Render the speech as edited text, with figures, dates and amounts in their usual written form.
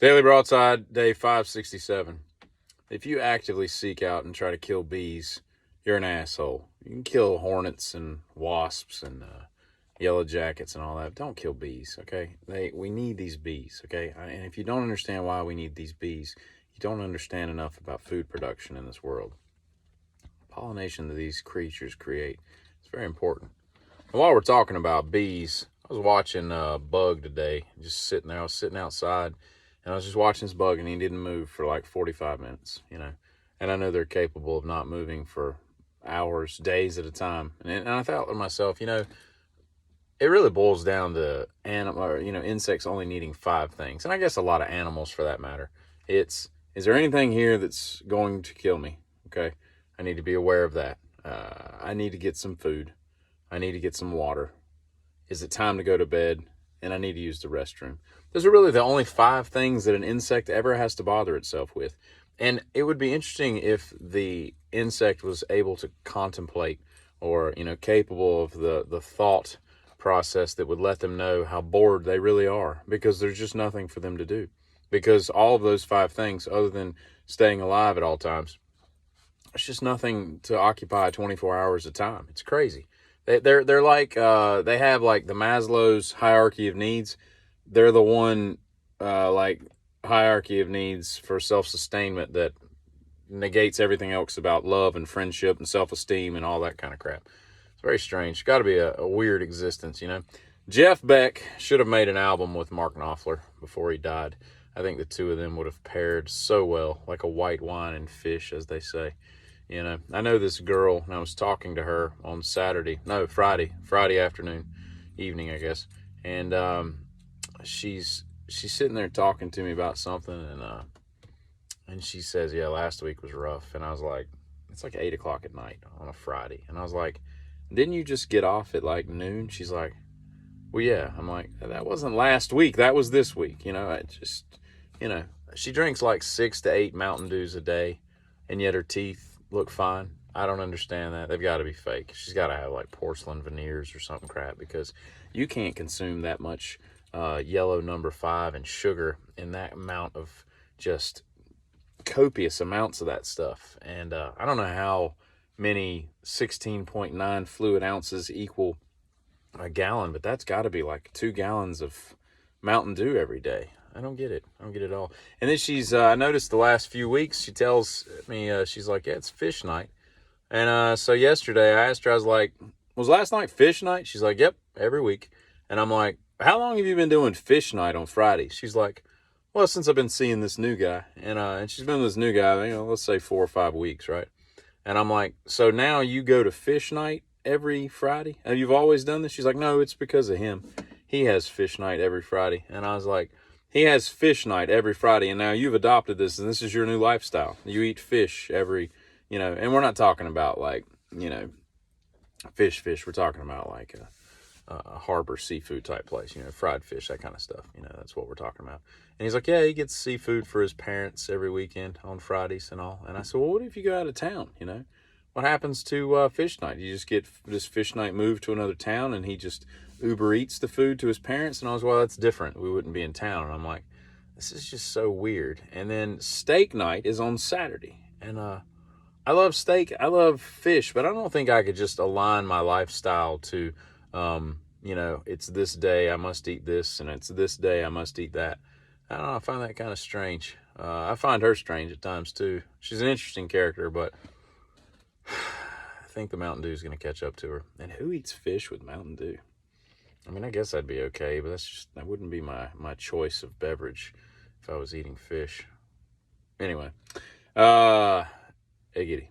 Daily Broadside, day 567. If you actively seek out and try to kill bees, you're an asshole. You can kill hornets and wasps and yellow jackets and all that. Don't kill bees, okay? We need these bees, okay? And if you don't understand why we need these bees, you don't understand enough about food production in this world. Pollination that these creatures create is very important. And while we're talking about bees, I was watching a bug today, just sitting there. I was sitting outside, and I was just watching this bug, and he didn't move for like 45 minutes, And I know they're capable of not moving for hours, days at a time. And I thought to myself, it really boils down to insects only needing 5 things. And I guess a lot of animals for that matter. Is there anything here that's going to kill me? Okay. I need to be aware of that. I need to get some food. I need to get some water. Is it time to go to bed? And I need to use the restroom. Those are really the only 5 things that an insect ever has to bother itself with. And it would be interesting if the insect was able to contemplate or, capable of the thought process that would let them know how bored they really are, because there's just nothing for them to do. Because all of those 5 things, other than staying alive at all times, it's just nothing to occupy 24 hours of time. It's crazy. They're like they have like the Maslow's hierarchy of needs. They're the one like hierarchy of needs for self-sustainment that negates everything else about love and friendship and self-esteem and all that kind of crap. It's very strange. It's got to be a weird existence, Jeff Beck should have made an album with Mark Knopfler before he died. I think the two of them would have paired so well, like a white wine and fish, as they say. I know this girl, and I was talking to her on Friday afternoon, evening, I guess. And she's sitting there talking to me about something, and she says, "Yeah, last week was rough." And I was like, "It's like 8 o'clock at night on a Friday." And I was like, "Didn't you just get off at like noon?" She's like, "Well, yeah." I'm like, "That wasn't last week. That was this week." She drinks like 6 to 8 Mountain Dews a day, and yet her teeth look fine. I don't understand that. They've got to be fake. She's got to have like porcelain veneers or something crap, because you can't consume that much yellow number 5 and sugar in that amount of just copious amounts of that stuff. And I don't know how many 16.9 fluid ounces equal a gallon, but that's got to be like 2 gallons of Mountain Dew every day. I don't get it. I don't get it at all. And then I noticed the last few weeks, she tells me, she's like, "Yeah, it's fish night." And so yesterday I asked her, I was like, "Was last night fish night?" She's like, "Yep, every week." And I'm like, "How long have you been doing fish night on Fridays?" She's like, "Well, since I've been seeing this new guy." And she's been with this new guy, let's say 4 or 5 weeks, right? And I'm like, "So now you go to fish night every Friday? And you've always done this?" She's like, "No, it's because of him. He has fish night every Friday." And I was like, "He has fish night every Friday, and now you've adopted this, and this is your new lifestyle. You eat fish every, and we're not talking about like, fish. We're talking about like a harbor seafood type place, fried fish, that kind of stuff. That's what we're talking about." And he's like, "Yeah, he gets seafood for his parents every weekend on Fridays and all." And I said, "Well, what if you go out of town, What happens to fish night? You just get this fish night moved to another town, and he just Uber eats the food to his parents?" And I was, "Well, that's different. We wouldn't be in town." And I'm like, this is just so weird. And then steak night is on Saturday. And I love steak. I love fish, but I don't think I could just align my lifestyle to, it's this day I must eat this, and it's this day I must eat that. I don't know. I find that kind of strange. I find her strange at times too. She's an interesting character, but I think the Mountain Dew is going to catch up to her. And who eats fish with Mountain Dew? I mean, I guess I'd be okay, but that wouldn't be my choice of beverage if I was eating fish. Anyway, Eggity.